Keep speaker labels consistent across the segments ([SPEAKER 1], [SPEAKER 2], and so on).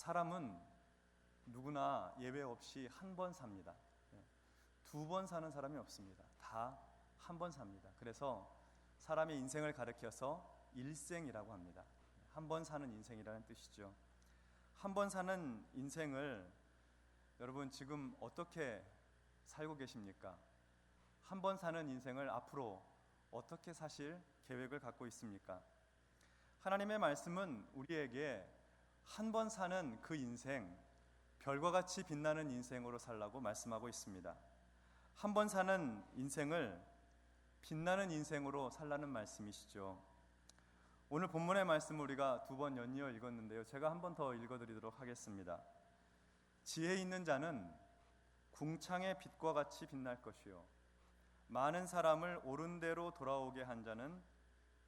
[SPEAKER 1] 사람은 누구나 예외 없이 한 번 삽니다. 두 번 사는 사람이 없습니다. 다 한 번 삽니다. 그래서 사람의 인생을 가리켜서 일생이라고 합니다. 한 번 사는 인생이라는 뜻이죠. 한 번 사는 인생을 여러분 지금 어떻게 살고 계십니까? 한 번 사는 인생을 앞으로 어떻게 사실 계획을 갖고 있습니까? 하나님의 말씀은 우리에게 한 번 사는 그 인생, 별과 같이 빛나는 인생으로 살라고 말씀하고 있습니다. 한 번 사는 인생을 빛나는 인생으로 살라는 말씀이시죠. 오늘 본문의 말씀을 우리가 두 번 연이어 읽었는데요, 제가 한 번 더 읽어드리도록 하겠습니다. 지혜 있는 자는 궁창의 빛과 같이 빛날 것이요 많은 사람을 옳은 대로 돌아오게 한 자는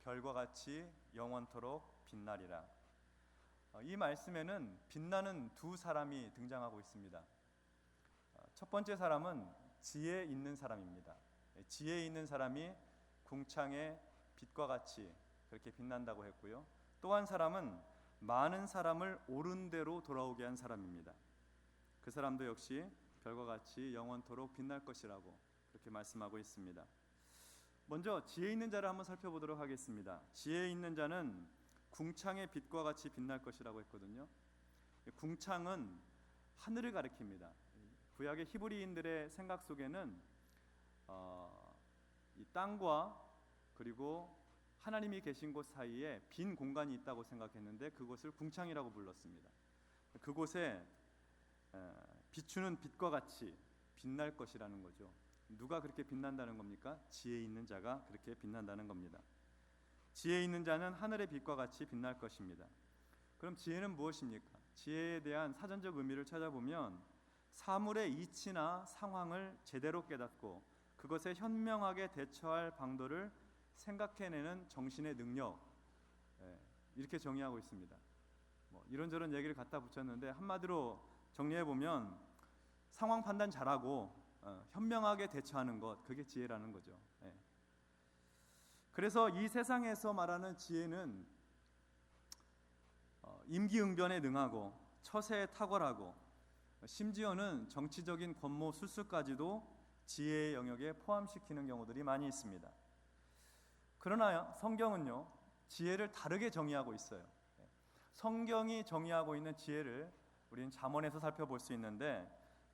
[SPEAKER 1] 별과 같이 영원토록 빛나리라. 이 말씀에는 빛나는 두 사람이 등장하고 있습니다. 첫 번째 사람은 지혜 있는 사람입니다. 지혜 있는 사람이 궁창의 빛과 같이 그렇게 빛난다고 했고요, 또 한 사람은 많은 사람을 옳은 대로 돌아오게 한 사람입니다. 그 사람도 역시 별과 같이 영원토록 빛날 것이라고 그렇게 말씀하고 있습니다. 먼저 지혜 있는 자를 한번 살펴보도록 하겠습니다. 지혜 있는 자는 궁창의 빛과 같이 빛날 것이라고 했거든요. 궁창은 하늘을 가리킵니다. 구약의 히브리인들의 생각 속에는 이 땅과 그리고 하나님이 계신 곳 사이에 빈 공간이 있다고 생각했는데 그곳을 궁창이라고 불렀습니다. 그곳에 비추는 빛과 같이 빛날 것이라는 거죠. 누가 그렇게 빛난다는 겁니까? 지혜 있는 자가 그렇게 빛난다는 겁니다. 지혜 있는 자는 하늘의 빛과 같이 빛날 것입니다. 그럼 지혜는 무엇입니까? 지혜에 대한 사전적 의미를 찾아보면 사물의 이치나 상황을 제대로 깨닫고 그것에 현명하게 대처할 방도를 생각해내는 정신의 능력, 이렇게 정의하고 있습니다. 이런저런 얘기를 갖다 붙였는데 한마디로 정리해보면 상황 판단 잘하고 현명하게 대처하는 것, 그게 지혜라는 거죠. 그래서 이 세상에서 말하는 지혜는 임기응변에 능하고 처세에 탁월하고 심지어는 정치적인 권모 술수까지도 지혜의 영역에 포함시키는 경우들이 많이 있습니다. 그러나 성경은요, 지혜를 다르게 정의하고 있어요. 성경이 정의하고 있는 지혜를 우리는 잠언에서 살펴볼 수 있는데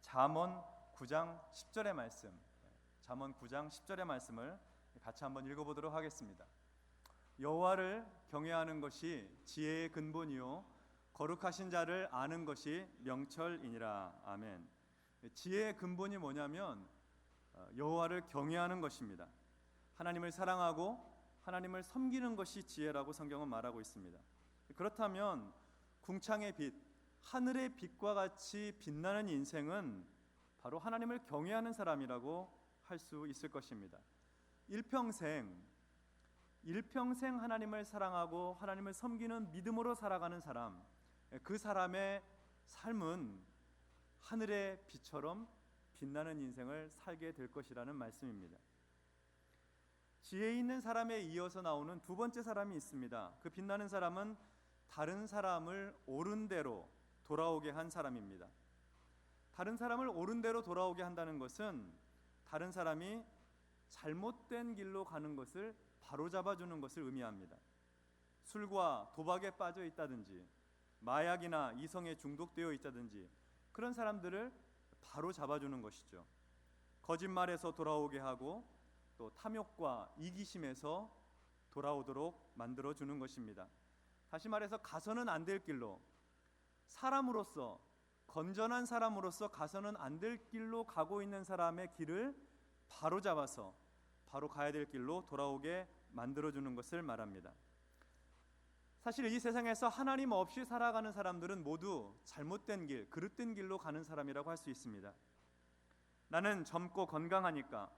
[SPEAKER 1] 잠언 9장 10절의 말씀, 잠언 9장 10절의 말씀을 같이 한번 읽어보도록 하겠습니다. 여호와를 경외하는 것이 지혜의 근본이요 거룩하신 자를 아는 것이 명철이니라. 아멘. 지혜의 근본이 뭐냐면 여호와를 경외하는 것입니다. 하나님을 사랑하고 하나님을 섬기는 것이 지혜라고 성경은 말하고 있습니다. 그렇다면 궁창의 빛, 하늘의 빛과 같이 빛나는 인생은 바로 하나님을 경외하는 사람이라고 할 수 있을 것입니다. 일평생 하나님을 사랑하고 하나님을 섬기는 믿음으로 살아가는 사람, 그 사람의 삶은 하늘의 빛처럼 빛나는 인생을 살게 될 것이라는 말씀입니다. 지혜 있는 사람에 이어서 나오는 두 번째 사람이 있습니다. 그 빛나는 사람은 다른 사람을 옳은 대로 돌아오게 한 사람입니다. 다른 사람을 옳은 대로 돌아오게 한다는 것은 다른 사람이 잘못된 길로 가는 것을 바로잡아주는 것을 의미합니다. 술과 도박에 빠져 있다든지 마약이나 이성에 중독되어 있다든지 그런 사람들을 바로잡아주는 것이죠. 거짓말에서 돌아오게 하고 또 탐욕과 이기심에서 돌아오도록 만들어주는 것입니다. 다시 말해서 가서는 안 될 길로, 사람으로서, 건전한 사람으로서 가서는 안 될 길로 가고 있는 사람의 길을 바로잡아서 바로 가야 될 길로 돌아오게 만들어주는 것을 말합니다. 사실 이 세상에서 하나님 없이 살아가는 사람들은 모두 잘못된 길, 그릇된 길로 가는 사람이라고 할 수 있습니다. 나는 젊고 건강하니까,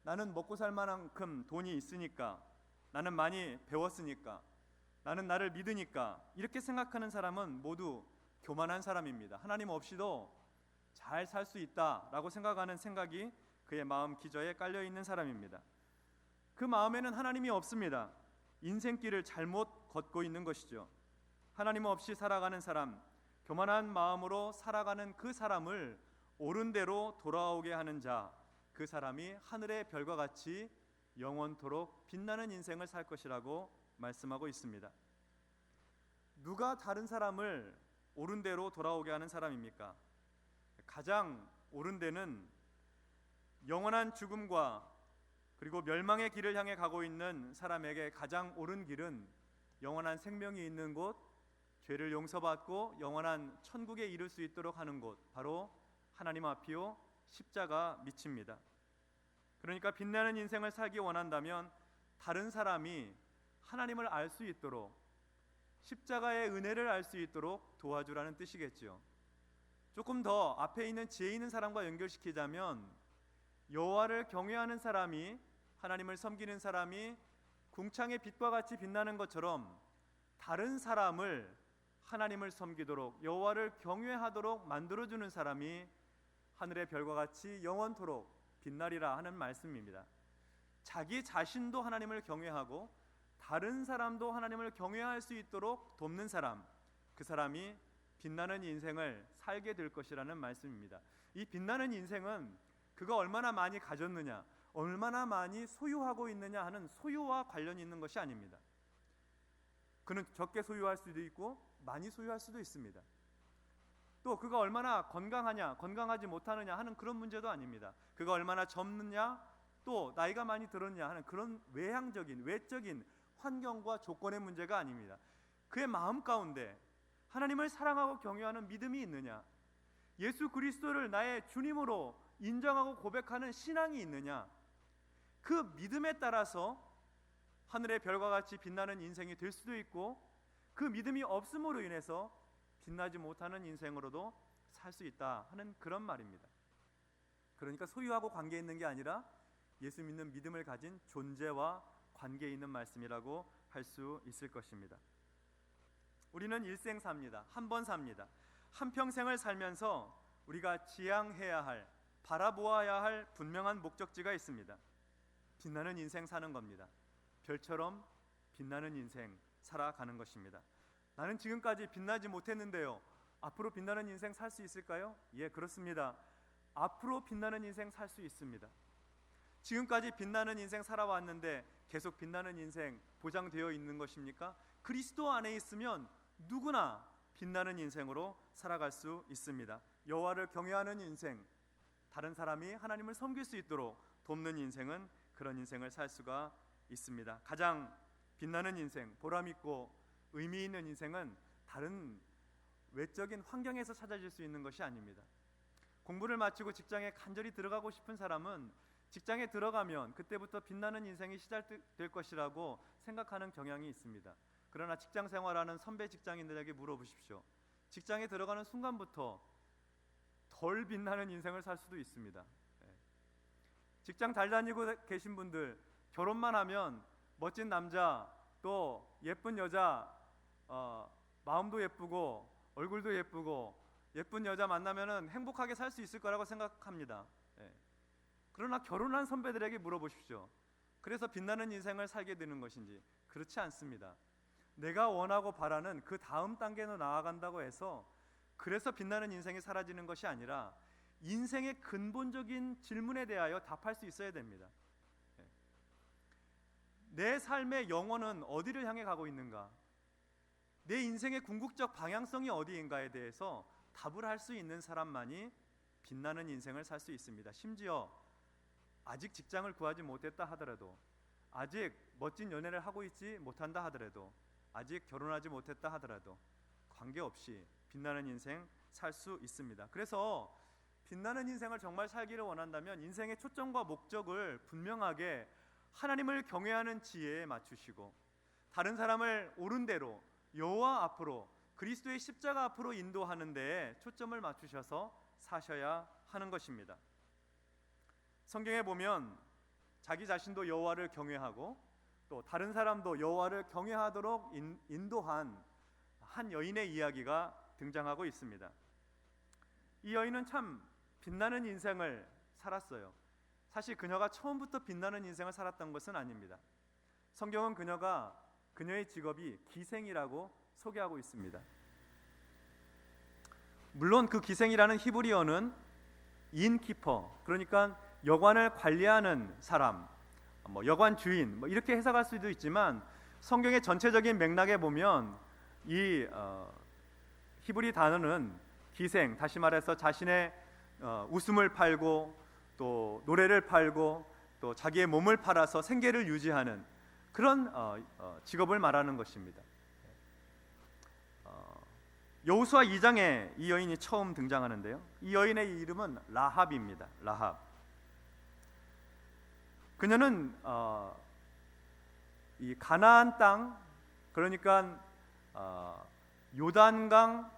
[SPEAKER 1] 나는 먹고 살 만큼 돈이 있으니까, 나는 많이 배웠으니까, 나는 나를 믿으니까, 이렇게 생각하는 사람은 모두 교만한 사람입니다. 하나님 없이도 잘 살 수 있다라고 생각하는 생각이 그의 마음 기저에 깔려있는 사람입니다. 그 마음에는 하나님이 없습니다. 인생길을 잘못 걷고 있는 것이죠. 하나님 없이 살아가는 사람, 교만한 마음으로 살아가는 그 사람을 옳은 대로 돌아오게 하는 자, 그 사람이 하늘의 별과 같이 영원토록 빛나는 인생을 살 것이라고 말씀하고 있습니다. 누가 다른 사람을 옳은 대로 돌아오게 하는 사람입니까? 가장 옳은 데는 영원한 죽음과 그리고 멸망의 길을 향해 가고 있는 사람에게 가장 옳은 길은 영원한 생명이 있는 곳, 죄를 용서받고 영원한 천국에 이를 수 있도록 하는 곳, 바로 하나님 앞이요 십자가 밑입니다. 그러니까 빛나는 인생을 살기 원한다면 다른 사람이 하나님을 알 수 있도록, 십자가의 은혜를 알 수 있도록 도와주라는 뜻이겠지요. 조금 더 앞에 있는 지혜 있는 사람과 연결시키자면, 여호와를 경외하는 사람이, 하나님을 섬기는 사람이 궁창의 빛과 같이 빛나는 것처럼 다른 사람을 하나님을 섬기도록, 여호와를 경외하도록 만들어주는 사람이 하늘의 별과 같이 영원토록 빛나리라 하는 말씀입니다. 자기 자신도 하나님을 경외하고 다른 사람도 하나님을 경외할 수 있도록 돕는 사람, 그 사람이 빛나는 인생을 살게 될 것이라는 말씀입니다. 이 빛나는 인생은 그가 얼마나 많이 가졌느냐, 얼마나 많이 소유하고 있느냐 하는 소유와 관련이 있는 것이 아닙니다. 그는 적게 소유할 수도 있고 많이 소유할 수도 있습니다. 또 그가 얼마나 건강하냐, 건강하지 못하느냐 하는 그런 문제도 아닙니다. 그가 얼마나 젊느냐, 또 나이가 많이 들었냐 하는 그런 외향적인, 외적인 환경과 조건의 문제가 아닙니다. 그의 마음 가운데 하나님을 사랑하고 경외하는 믿음이 있느냐, 예수 그리스도를 나의 주님으로 인정하고 고백하는 신앙이 있느냐, 그 믿음에 따라서 하늘의 별과 같이 빛나는 인생이 될 수도 있고, 그 믿음이 없음으로 인해서 빛나지 못하는 인생으로도 살 수 있다 하는 그런 말입니다. 그러니까 소유하고 관계 있는 게 아니라 예수 믿는 믿음을 가진 존재와 관계 있는 말씀이라고 할 수 있을 것입니다. 우리는 일생 삽니다. 한 번 삽니다. 한평생을 살면서 우리가 지향해야 할, 바라보아야 할 분명한 목적지가 있습니다. 빛나는 인생 사는 겁니다. 별처럼 빛나는 인생 살아가는 것입니다. 나는 지금까지 빛나지 못했는데요, 앞으로 빛나는 인생 살 수 있을까요? 예, 그렇습니다. 앞으로 빛나는 인생 살 수 있습니다. 지금까지 빛나는 인생 살아왔는데 계속 빛나는 인생 보장되어 있는 것입니까? 그리스도 안에 있으면 누구나 빛나는 인생으로 살아갈 수 있습니다. 여호와를 경외하는 인생, 다른 사람이 하나님을 섬길 수 있도록 돕는 인생은 그런 인생을 살 수가 있습니다. 가장 빛나는 인생, 보람있고 의미 있는 인생은 다른 외적인 환경에서 찾아질 수 있는 것이 아닙니다. 공부를 마치고 직장에 간절히 들어가고 싶은 사람은 직장에 들어가면 그때부터 빛나는 인생이 시작될 것이라고 생각하는 경향이 있습니다. 그러나 직장 생활하는 선배 직장인들에게 물어보십시오. 직장에 들어가는 순간부터 덜 빛나는 인생을 살 수도 있습니다. 직장 잘 다니고 계신 분들, 결혼만 하면 멋진 남자, 또 예쁜 여자, 마음도 예쁘고 얼굴도 예쁘고 예쁜 여자 만나면은 행복하게 살 수 있을 거라고 생각합니다. 그러나 결혼한 선배들에게 물어보십시오. 그래서 빛나는 인생을 살게 되는 것인지? 그렇지 않습니다. 내가 원하고 바라는 그 다음 단계로 나아간다고 해서 그래서 빛나는 인생이 사라지는 것이 아니라 인생의 근본적인 질문에 대하여 답할 수 있어야 됩니다. 내 삶의 영혼은 어디를 향해 가고 있는가? 내 인생의 궁극적 방향성이 어디인가에 대해서 답을 할 수 있는 사람만이 빛나는 인생을 살 수 있습니다. 심지어 아직 직장을 구하지 못했다 하더라도, 아직 멋진 연애를 하고 있지 못한다 하더라도, 아직 결혼하지 못했다 하더라도 관계없이 빛나는 인생 살 수 있습니다. 그래서 빛나는 인생을 정말 살기를 원한다면 인생의 초점과 목적을 분명하게 하나님을 경외하는 지혜에 맞추시고 다른 사람을 옳은 대로 여호와 앞으로, 그리스도의 십자가 앞으로 인도하는 데에 초점을 맞추셔서 사셔야 하는 것입니다. 성경에 보면 자기 자신도 여호와를 경외하고 또 다른 사람도 여호와를 경외하도록 인도한 한 여인의 이야기가 등장하고 있습니다. 이 여인은 참 빛나는 인생을 살았어요. 사실 그녀가 처음부터 빛나는 인생을 살았던 것은 아닙니다. 성경은 그녀의 직업이 기생이라고 소개하고 있습니다. 물론 그 기생이라는 히브리어는 인키퍼, 그러니까 여관을 관리하는 사람, 여관 주인 이렇게 해석할 수도 있지만 성경의 전체적인 맥락에 보면 이 히브리 단어는 기생, 다시 말해서 자신의 웃음을 팔고 또 노래를 팔고 또 자기의 몸을 팔아서 생계를 유지하는 그런 직업을 말하는 것입니다. 여호수아 2장에 이 여인이 처음 등장하는데요, 이 여인의 이름은 라합입니다. 라합. 그녀는 이 가나안 땅, 그러니까 요단강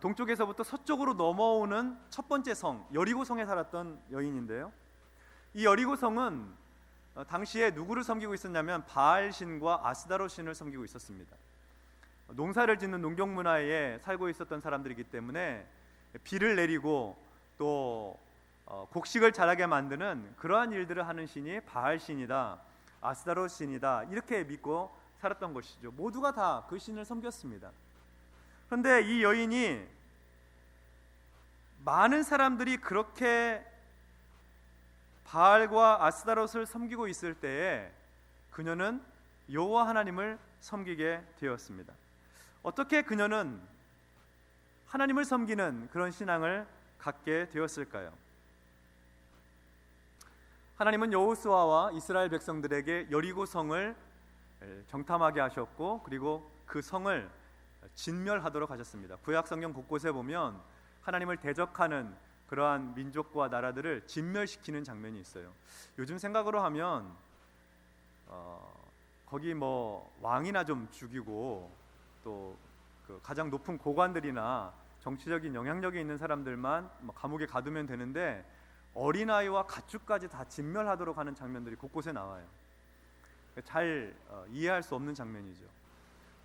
[SPEAKER 1] 동쪽에서부터 서쪽으로 넘어오는 첫 번째 성 여리고성에 살았던 여인인데요, 이 여리고성은 당시에 누구를 섬기고 있었냐면 바알 신과 아스다롯 신을 섬기고 있었습니다. 농사를 짓는 농경 문화에 살고 있었던 사람들이기 때문에 비를 내리고 또 곡식을 자라게 만드는 그러한 일들을 하는 신이 바알 신이다, 아스다롯 신이다, 이렇게 믿고 살았던 것이죠. 모두가 다 그 신을 섬겼습니다. 그런데 이 여인이 많은 사람들이 그렇게 바알과 아스다롯을 섬기고 있을 때에 그녀는 여호와 하나님을 섬기게 되었습니다. 어떻게 그녀는 하나님을 섬기는 그런 신앙을 갖게 되었을까요? 하나님은 여호수아와 이스라엘 백성들에게 여리고성을 정탐하게 하셨고, 그리고 그 성을 진멸하도록 하셨습니다. 구약 성경 곳곳에 보면 하나님을 대적하는 그러한 민족과 나라들을 진멸시키는 장면이 있어요. 요즘 생각으로 하면 거기 왕이나 좀 죽이고 또 그 가장 높은 고관들이나 정치적인 영향력이 있는 사람들만 감옥에 가두면 되는데 어린아이와 가축까지 다 진멸하도록 하는 장면들이 곳곳에 나와요. 잘 이해할 수 없는 장면이죠.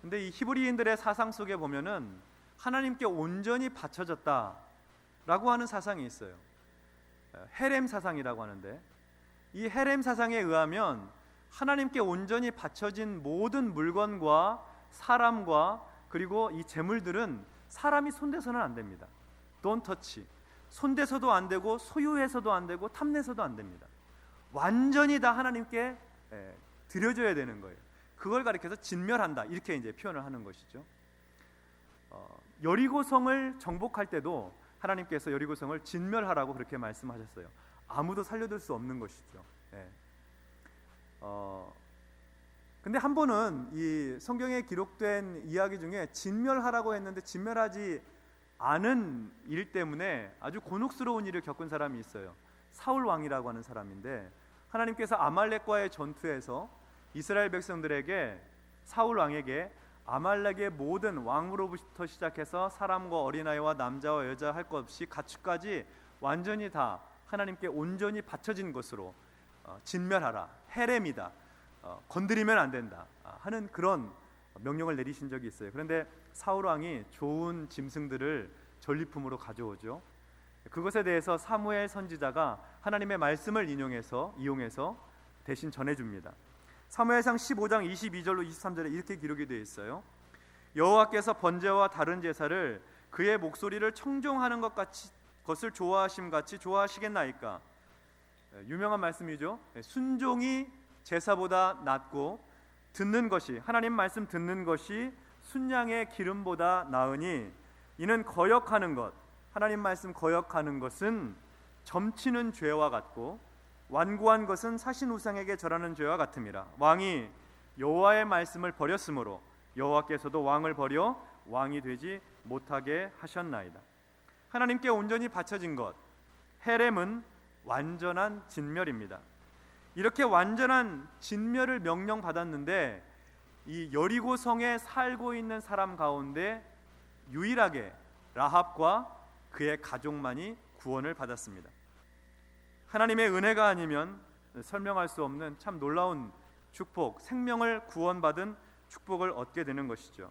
[SPEAKER 1] 근데 이 히브리인들의 사상 속에 보면은 하나님께 온전히 바쳐졌다라고 하는 사상이 있어요. 헤렘 사상이라고 하는데, 이 헤렘 사상에 의하면 하나님께 온전히 바쳐진 모든 물건과 사람과 그리고 이 재물들은 사람이 손대서는 안 됩니다. Don't touch. 손대서도 안 되고 소유해서도 안 되고 탐내서도 안 됩니다. 완전히 다 하나님께 드려져야 되는 거예요. 그걸 가리켜서 진멸한다, 이렇게 이제 표현을 하는 것이죠. 여리고성을 정복할 때도 하나님께서 여리고성을 진멸하라고 그렇게 말씀하셨어요. 아무도 살려둘 수 없는 것이죠. 근데 한 번은 이 성경에 기록된 이야기 중에 진멸하라고 했는데 진멸하지 않은 일 때문에 아주 곤혹스러운 일을 겪은 사람이 있어요. 사울 왕이라고 하는 사람인데, 하나님께서 아말렉과의 전투에서 이스라엘 백성들에게, 사울 왕에게 아말렉의 모든 왕으로부터 시작해서 사람과 어린아이와 남자와 여자 할 것 없이 가축까지 완전히 다 하나님께 온전히 바쳐진 것으로 진멸하라, 헤렘이다, 건드리면 안 된다 하는 그런 명령을 내리신 적이 있어요. 그런데 사울 왕이 좋은 짐승들을 전리품으로 가져오죠. 그것에 대해서 사무엘 선지자가 하나님의 말씀을 이용해서 대신 전해줍니다. 사무엘상 15장 22절로 23절에 이렇게 기록이 되어 있어요. 여호와께서 번제와 다른 제사를 그의 목소리를 청종하는 것을 좋아하심같이 좋아하시겠나이까. 유명한 말씀이죠. 순종이 제사보다 낫고 듣는 것이, 하나님 말씀 듣는 것이 순양의 기름보다 나으니 이는 거역하는 것, 하나님 말씀 거역하는 것은 점치는 죄와 같고 완고한 것은 사신 우상에게 절하는 죄와 같음이라. 왕이 여호와의 말씀을 버렸으므로 여호와께서도 왕을 버려 왕이 되지 못하게 하셨나이다. 하나님께 온전히 바쳐진 것, 헤렘은 완전한 진멸입니다. 이렇게 완전한 진멸을 명령받았는데 이 여리고 성에 살고 있는 사람 가운데 유일하게 라합과 그의 가족만이 구원을 받았습니다. 하나님의 은혜가 아니면 설명할 수 없는 참 놀라운 축복, 생명을 구원받은 축복을 얻게 되는 것이죠.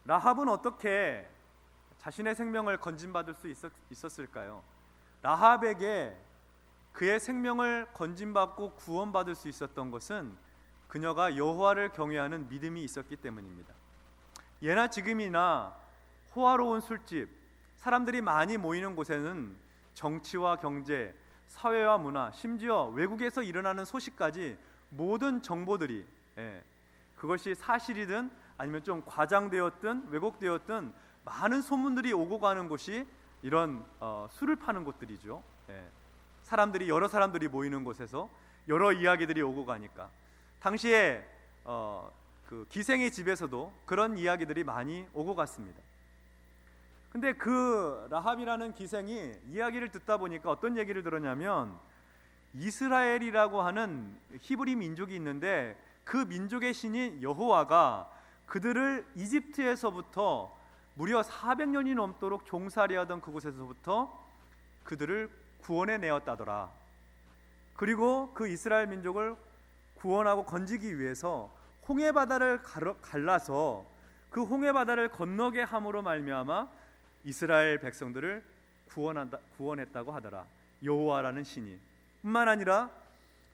[SPEAKER 1] 라합은 어떻게 자신의 생명을 건진받을 수 있었을까요? 라합에게 그의 생명을 건진받고 구원받을 수 있었던 것은 그녀가 여호와를 경외하는 믿음이 있었기 때문입니다. 예나 지금이나 호화로운 술집, 사람들이 많이 모이는 곳에는 정치와 경제, 사회와 문화, 심지어 외국에서 일어나는 소식까지 모든 정보들이, 그것이 사실이든 아니면 좀 과장되었든 왜곡되었든 많은 소문들이 오고 가는 곳이 이런 술을 파는 곳들이죠. 사람들이, 여러 사람들이 모이는 곳에서 여러 이야기들이 오고 가니까 당시에 그 기생의 집에서도 그런 이야기들이 많이 오고 갔습니다. 근데 그 라합이라는 기생이 이야기를 듣다 보니까 어떤 얘기를 들었냐면, 이스라엘이라고 하는 히브리 민족이 있는데 그 민족의 신인 여호와가 그들을 이집트에서부터 무려 400년이 넘도록 종살이하던 그곳에서부터 그들을 구원해 내었다더라. 그리고 그 이스라엘 민족을 구원하고 건지기 위해서 홍해바다를 갈라서 그 홍해바다를 건너게 함으로 말미암아 이스라엘 백성들을 구원했다고 하더라. 여호와라는 신이. 뿐만 아니라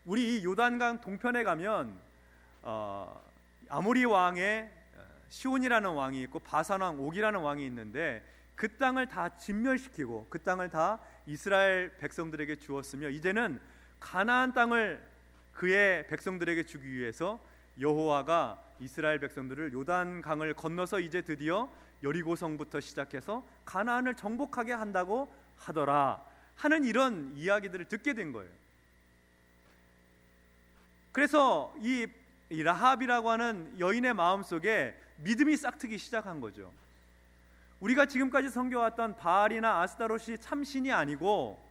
[SPEAKER 1] 우리 이 요단강 동편에 가면 아모리 왕의 시온이라는 왕이 있고 바산 왕 옥이라는 왕이 있는데 그 땅을 다 진멸시키고 그 땅을 다 이스라엘 백성들에게 주었으며 이제는 가나안 땅을 그의 백성들에게 주기 위해서 여호와가 이스라엘 백성들을 요단강을 건너서 이제 드디어 여리고성부터 시작해서 가나안을 정복하게 한다고 하더라 하는 이런 이야기들을 듣게 된 거예요. 그래서 이 라합이라고 하는 여인의 마음속에 믿음이 싹트기 시작한 거죠. 우리가 지금까지 섬겨왔던 바알이나 아스타롯이 참신이 아니고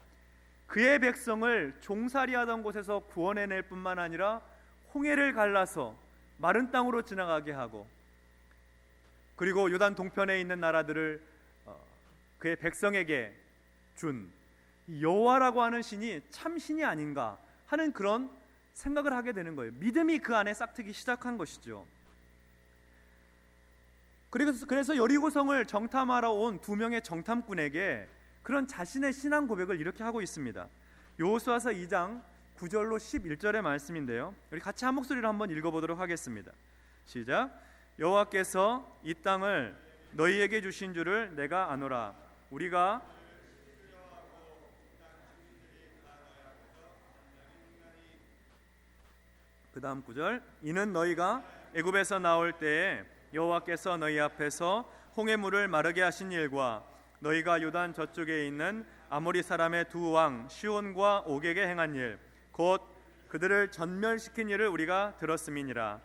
[SPEAKER 1] 그의 백성을 종살이하던 곳에서 구원해낼 뿐만 아니라 홍해를 갈라서 마른 땅으로 지나가게 하고 그리고 요단 동편에 있는 나라들을 그의 백성에게 준 여호와라고 하는 신이 참신이 아닌가 하는 그런 생각을 하게 되는 거예요. 믿음이 그 안에 싹트기 시작한 것이죠. 그래서 여리고성을 정탐하러 온 두 명의 정탐꾼에게 그런 자신의 신앙 고백을 이렇게 하고 있습니다. 여호수아서 2장 9절로 11절의 말씀인데요, 우리 같이 한 목소리로 한번 읽어보도록 하겠습니다. 시작. 여호와께서 이 땅을 너희에게 주신 줄을 내가 아노라. 우리가 그 다음 구절. 이는 너희가 애굽에서 나올 때에 여호와께서 너희 앞에서 홍해물을 마르게 하신 일과 너희가 요단 저쪽에 있는 아모리 사람의 두 왕 시온과 옥에게 행한 일 곧 그들을 전멸시킨 일을 우리가 들었음이니라.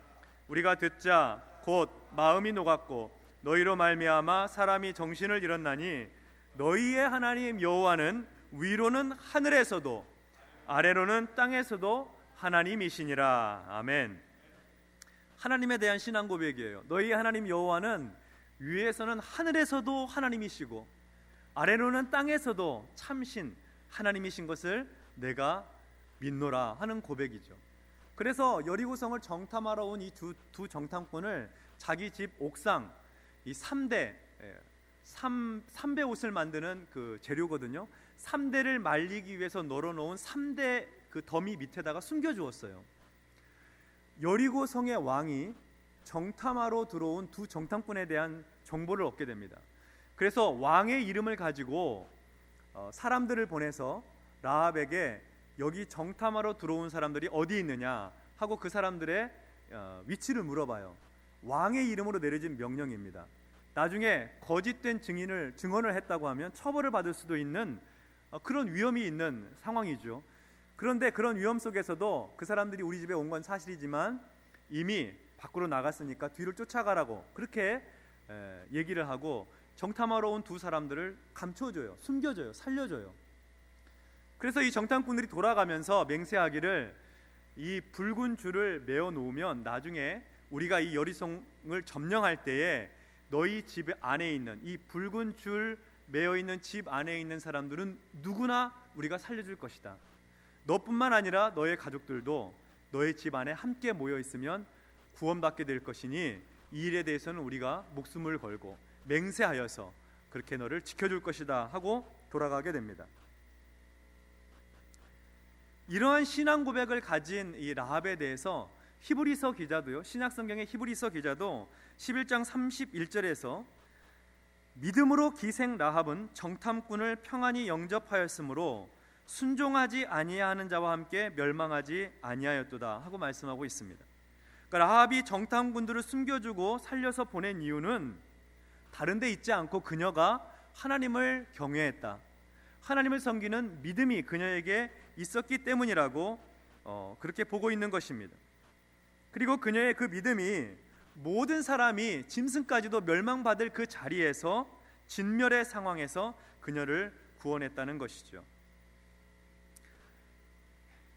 [SPEAKER 1] 우리가 듣자 곧 마음이 녹았고 너희로 말미암아 사람이 정신을 잃었나니 너희의 하나님 여호와는 위로는 하늘에서도 아래로는 땅에서도 하나님이시니라. 아멘. 하나님에 대한 신앙 고백이에요. 너희 하나님 여호와는 위에서는 하늘에서도 하나님이시고 아래로는 땅에서도 참신 하나님이신 것을 내가 믿노라 하는 고백이죠. 그래서 여리고성을 정탐하러 온 이 두 정탐꾼을 자기 집 옥상, 이 3대 옷을 만드는 그 재료거든요. 3대를 말리기 위해서 널어놓은 3대 그 더미 밑에다가 숨겨주었어요. 여리고성의 왕이 정탐하러 들어온 두 정탐꾼에 대한 정보를 얻게 됩니다. 그래서 왕의 이름을 가지고 사람들을 보내서 라합에게 여기 정탐하러 들어온 사람들이 어디 있느냐 하고 그 사람들의 위치를 물어봐요. 왕의 이름으로 내려진 명령입니다. 나중에 거짓된 증언을 했다고 하면 처벌을 받을 수도 있는 그런 위험이 있는 상황이죠. 그런데 그런 위험 속에서도 그 사람들이 우리 집에 온 건 사실이지만 이미 밖으로 나갔으니까 뒤를 쫓아가라고 그렇게 얘기를 하고 정탐하러 온 두 사람들을 감춰줘요. 숨겨줘요. 살려줘요. 그래서 이 정탐꾼들이 돌아가면서 맹세하기를 이 붉은 줄을 메어 놓으면 나중에 우리가 이 여리성을 점령할 때에 너희 집 안에 있는 이 붉은 줄 메어 있는 집 안에 있는 사람들은 누구나 우리가 살려줄 것이다. 너뿐만 아니라 너의 가족들도 너의 집 안에 함께 모여 있으면 구원받게 될 것이니 이 일에 대해서는 우리가 목숨을 걸고 맹세하여서 그렇게 너를 지켜줄 것이다 하고 돌아가게 됩니다. 이러한 신앙 고백을 가진 이 라합에 대해서 히브리서 기자도요, 신약성경의 히브리서 기자도 11장 31절에서 믿음으로 기생 라합은 정탐꾼을 평안히 영접하였으므로 순종하지 아니하는 자와 함께 멸망하지 아니하였도다 하고 말씀하고 있습니다. 그러니까 라합이 정탐꾼들을 숨겨주고 살려서 보낸 이유는 다른 데 있지 않고 그녀가 하나님을 경외했다, 하나님을 섬기는 믿음이 그녀에게 있었기 때문이라고 그렇게 보고 있는 것입니다. 그리고 그녀의 그 믿음이 모든 사람이 짐승까지도 멸망받을 그 자리에서, 진멸의 상황에서 그녀를 구원했다는 것이죠.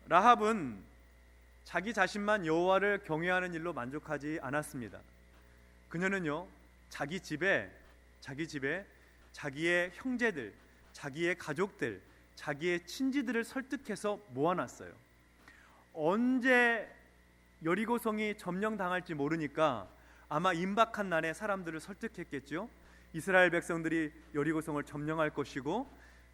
[SPEAKER 1] 라합은 자기 자신만 여호와를 경외하는 일로 만족하지 않았습니다. 그녀는요, 자기 집에 자기의 형제들, 자기의 가족들, 자기의 친지들을 설득해서 모아놨어요. 언제 여리고성이 점령당할지 모르니까 아마 임박한 날에 사람들을 설득했겠죠. 이스라엘 백성들이 여리고성을 점령할 것이고,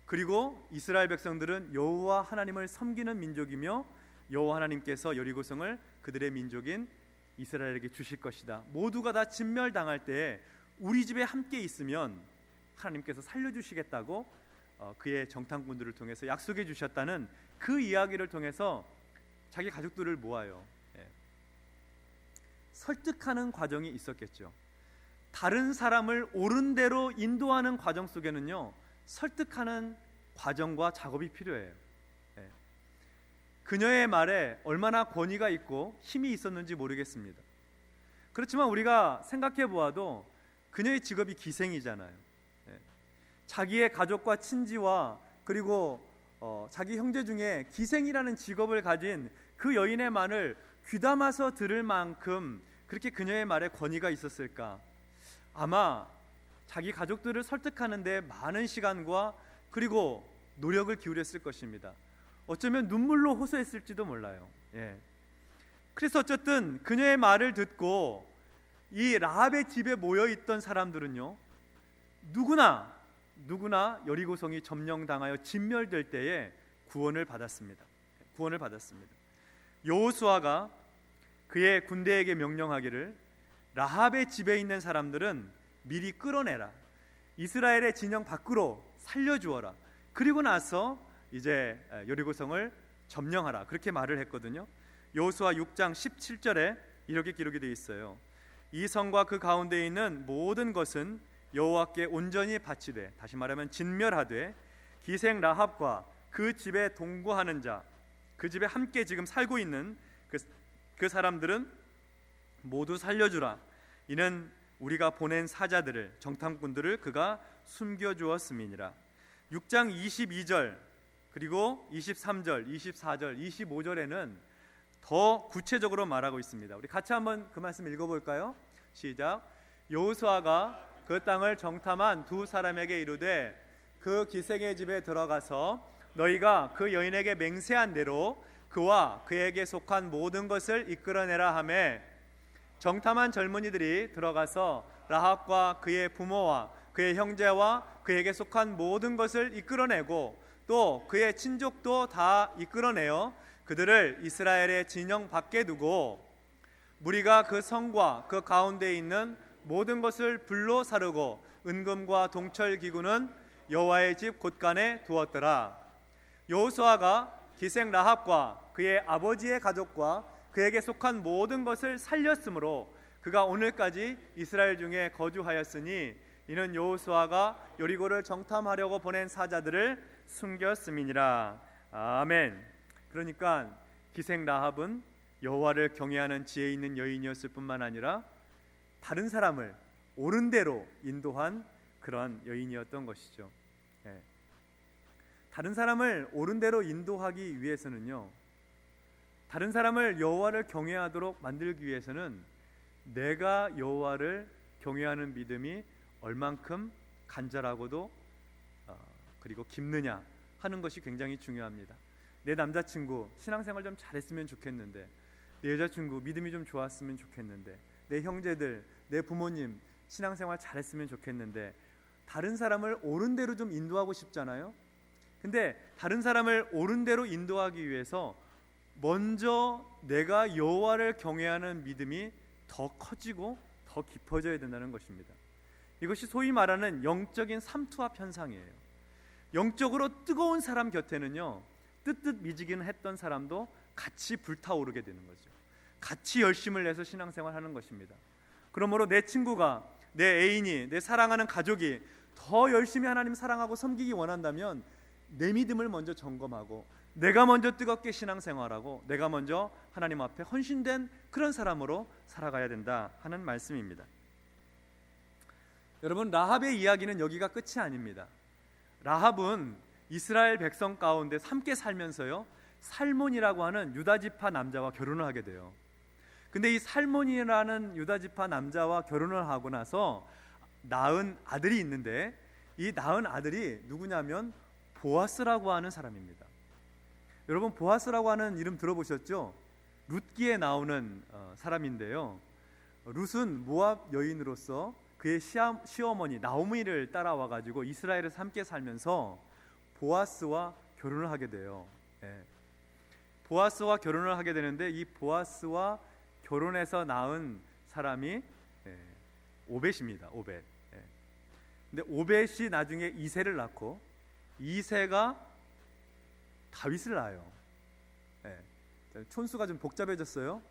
[SPEAKER 1] 그리고 이스라엘 백성들은 여호와 하나님을 섬기는 민족이며 여호와 하나님께서 여리고성을 그들의 민족인 이스라엘에게 주실 것이다. 모두가 다 진멸당할 때 우리 집에 함께 있으면 하나님께서 살려주시겠다고 그의 정탐꾼들을 통해서 약속해 주셨다는 그 이야기를 통해서 자기 가족들을 모아요. 설득하는 과정이 있었겠죠. 다른 사람을 옳은 대로 인도하는 과정 속에는요, 설득하는 과정과 작업이 필요해요. 그녀의 말에 얼마나 권위가 있고 힘이 있었는지 모르겠습니다. 그렇지만 우리가 생각해 보아도 그녀의 직업이 기생이잖아요. 자기의 가족과 친지와 그리고 자기 형제 중에 기생이라는 직업을 가진 그 여인의 말을 귀담아서 들을 만큼 그렇게 그녀의 말에 권위가 있었을까? 아마 자기 가족들을 설득하는 데 많은 시간과 그리고 노력을 기울였을 것입니다. 어쩌면 눈물로 호소했을지도 몰라요. 그래서 어쨌든 그녀의 말을 듣고 이 라합의 집에 모여있던 사람들은요, 누구나 여리고성이 점령당하여 진멸될 때에 구원을 받았습니다. 여호수아가 그의 군대에게 명령하기를 라합의 집에 있는 사람들은 미리 끌어내라, 이스라엘의 진영 밖으로 살려주어라, 그리고 나서 이제 여리고성을 점령하라, 그렇게 말을 했거든요. 여호수아 6장 17절에 이렇게 기록이 되어 있어요. 이 성과 그 가운데 있는 모든 것은 여호와께 온전히 바치되, 다시 말하면 진멸하되, 기생 라합과 그 집에 동거하는 자, 그 집에 함께 지금 살고 있는 그 사람들은 모두 살려주라. 이는 우리가 보낸 사자들을, 정탐꾼들을 그가 숨겨주었음이니라. 6장 22절 그리고 23절, 24절, 25절에는 더 구체적으로 말하고 있습니다. 우리 같이 한번 그 말씀 읽어볼까요? 시작. 여호수아가 그 땅을 정탐한 두 사람에게 이르되 그 기생의 집에 들어가서 너희가 그 여인에게 맹세한 대로 그와 그에게 속한 모든 것을 이끌어내라 하매, 정탐한 젊은이들이 들어가서 라합과 그의 부모와 그의 형제와 그에게 속한 모든 것을 이끌어내고 또 그의 친족도 다 이끌어내어 그들을 이스라엘의 진영 밖에 두고 무리가 그 성과 그 가운데 있는 모든 것을 불로 사르고 은금과 동철 기구는 여호와의 집 곳간에 두었더라. 여호수아가 기생 라합과 그의 아버지의 가족과 그에게 속한 모든 것을 살렸으므로 그가 오늘까지 이스라엘 중에 거주하였으니 이는 여호수아가 여리고를 정탐하려고 보낸 사자들을 숨겼음이니라. 아멘. 그러니까 기생 라합은 여호와를 경외하는 지혜 있는 여인이었을 뿐만 아니라 다른 사람을 옳은 대로 인도한 그러한 여인이었던 것이죠. 다른 사람을 옳은 대로 인도하기 위해서는요, 다른 사람을 여호와를 경외하도록 만들기 위해서는 내가 여호와를 경외하는 믿음이 얼만큼 간절하고도 그리고 깊느냐 하는 것이 굉장히 중요합니다. 내 남자친구 신앙생활 좀 잘했으면 좋겠는데, 내 여자친구 믿음이 좀 좋았으면 좋겠는데, 내 형제들, 내 부모님 신앙생활 잘했으면 좋겠는데, 다른 사람을 옳은 대로 좀 인도하고 싶잖아요. 근데 다른 사람을 옳은 대로 인도하기 위해서 먼저 내가 여호와를 경외하는 믿음이 더 커지고 더 깊어져야 된다는 것입니다. 이것이 소위 말하는 영적인 삼투압 현상이에요. 영적으로 뜨거운 사람 곁에는요, 뜨뜻 미지기는 했던 사람도 같이 불타오르게 되는 거죠. 같이 열심을 내서 신앙생활하는 것입니다. 그러므로 내 친구가, 내 애인이, 내 사랑하는 가족이 더 열심히 하나님 사랑하고 섬기기 원한다면 내 믿음을 먼저 점검하고 내가 먼저 뜨겁게 신앙생활하고 내가 먼저 하나님 앞에 헌신된 그런 사람으로 살아가야 된다 하는 말씀입니다. 여러분, 라합의 이야기는 여기가 끝이 아닙니다. 라합은 이스라엘 백성 가운데 함께 살면서요, 살몬이라고 하는 유다지파 남자와 결혼을 하게 돼요. 근데 이 살몬이라는 유다지파 남자와 결혼을 하고 나서 낳은 아들이 있는데, 이 낳은 아들이 누구냐면 보아스라고 하는 사람입니다. 여러분, 보아스라고 하는 이름 들어보셨죠? 룻기에 나오는 사람인데요, 룻은 모압 여인으로서 그의 시어머니 나오미를 따라와 가지고 이스라엘에서 함께 살면서 보아스와 결혼을 하게 돼요. 보아스와 결혼을 하게 되는데, 이 보아스와 결혼해서 낳은 사람이 오벳입니다. 오벳. 근데 오벳이 나중에 이새를 낳고, 이새가 다윗을 낳아요. 촌수가 좀 복잡해졌어요.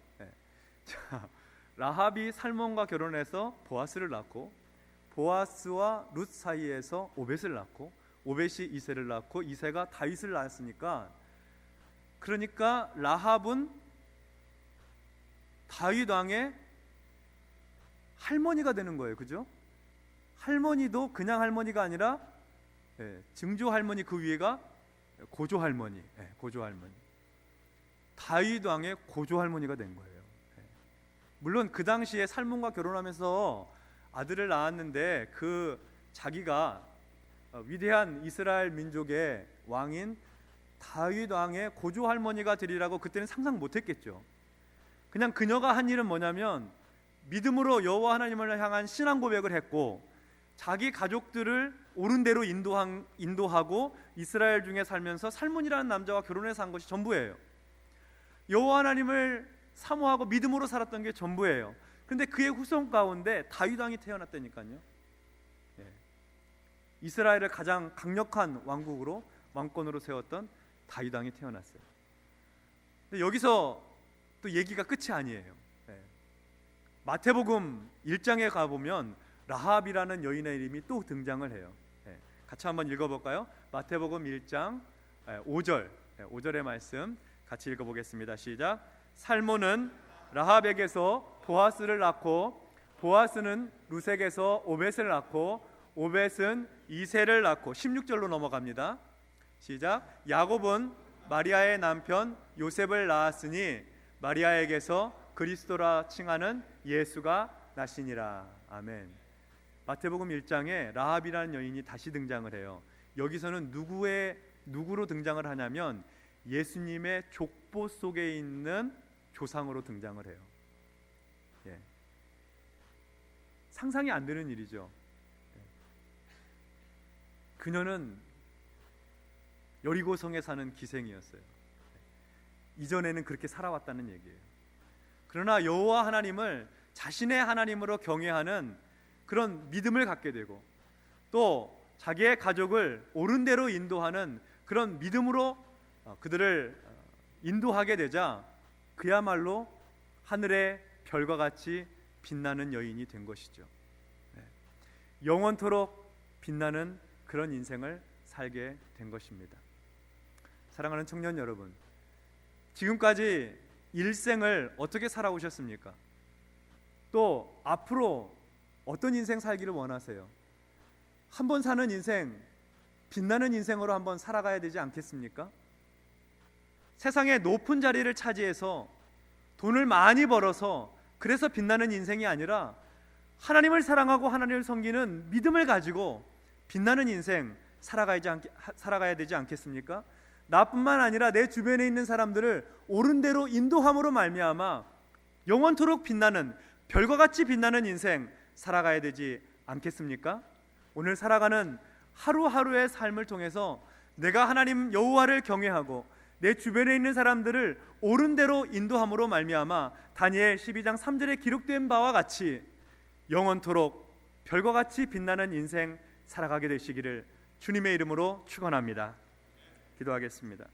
[SPEAKER 1] 자, 라합이 살몬과 결혼해서 보아스를 낳고, 보아스와 룻 사이에서 오벳을 낳고, 오벳이 이새를 낳고, 이새가 다윗을 낳았으니까, 그러니까 라합은 다윗 왕의 할머니가 되는 거예요. 그죠? 할머니도 그냥 할머니가 아니라 증조 할머니, 그 위에가 고조 할머니, 고조 할머니. 다윗 왕의 고조 할머니가 된 거예요. 물론 그 당시에 살몬과 결혼하면서 아들을 낳았는데, 그 자기가 위대한 이스라엘 민족의 왕인 다윗 왕의 고조 할머니가 되리라고 그때는 상상 못했겠죠. 그냥 그녀가 한 일은 뭐냐면 믿음으로 여호와 하나님을 향한 신앙 고백을 했고, 자기 가족들을 옳은 대로 인도하고 이스라엘 중에 살면서 살몬이라는 남자와 결혼해서 한 것이 전부예요. 여호와 하나님을 사모하고 믿음으로 살았던 게 전부예요. 근데 그의 후손 가운데 다윗 왕이 태어났다니까요. 이스라엘을 가장 강력한 왕국으로, 왕권으로 세웠던 다윗 왕이 태어났어요. 근데 여기서 또 얘기가 끝이 아니에요. 마태복음 1장에 가보면 라합이라는 여인의 이름이 또 등장을 해요. 같이 한번 읽어볼까요? 마태복음 1장 5절의 말씀 같이 읽어보겠습니다. 시작. 살몬은 라합에게서 보아스를 낳고, 보아스는 룻에게서 오벳을 낳고, 오벳은 이새를 낳고, 16절로 넘어갑니다. 시작. 야곱은 마리아의 남편 요셉을 낳았으니 마리아에게서 그리스도라 칭하는 예수가 나시니라. 아멘. 마태복음 1장에 라합이라는 여인이 다시 등장을 해요. 여기서는 누구로 등장을 하냐면 예수님의 족보 속에 있는 조상으로 등장을 해요. 상상이 안 되는 일이죠. 그녀는 여리고성에 사는 기생이었어요. 이전에는 그렇게 살아왔다는 얘기예요. 그러나 여호와 하나님을 자신의 하나님으로 경외하는 그런 믿음을 갖게 되고, 또 자기의 가족을 옳은 대로 인도하는 그런 믿음으로 그들을 인도하게 되자 그야말로 하늘의 별과 같이 빛나는 여인이 된 것이죠. 영원토록 빛나는 그런 인생을 살게 된 것입니다. 사랑하는 청년 여러분, 지금까지 일생을 어떻게 살아오셨습니까? 또 앞으로 어떤 인생 살기를 원하세요? 한번 사는 인생, 빛나는 인생으로 한번 살아가야 되지 않겠습니까? 세상의 높은 자리를 차지해서 돈을 많이 벌어서 그래서 빛나는 인생이 아니라 하나님을 사랑하고 하나님을 섬기는 믿음을 가지고 빛나는 인생 살아가야 되지 않겠습니까? 나뿐만 아니라 내 주변에 있는 사람들을 옳은 대로 인도함으로 말미암아 영원토록 빛나는, 별과 같이 빛나는 인생 살아가야 되지 않겠습니까? 오늘 살아가는 하루하루의 삶을 통해서 내가 하나님 여호와를 경외하고
[SPEAKER 2] 내 주변에 있는 사람들을 옳은 대로 인도함으로 말미암아 다니엘 12장 3절에 기록된 바와 같이 영원토록 별과 같이 빛나는 인생 살아가게 되시기를 주님의 이름으로 축원합니다. 기도하겠습니다.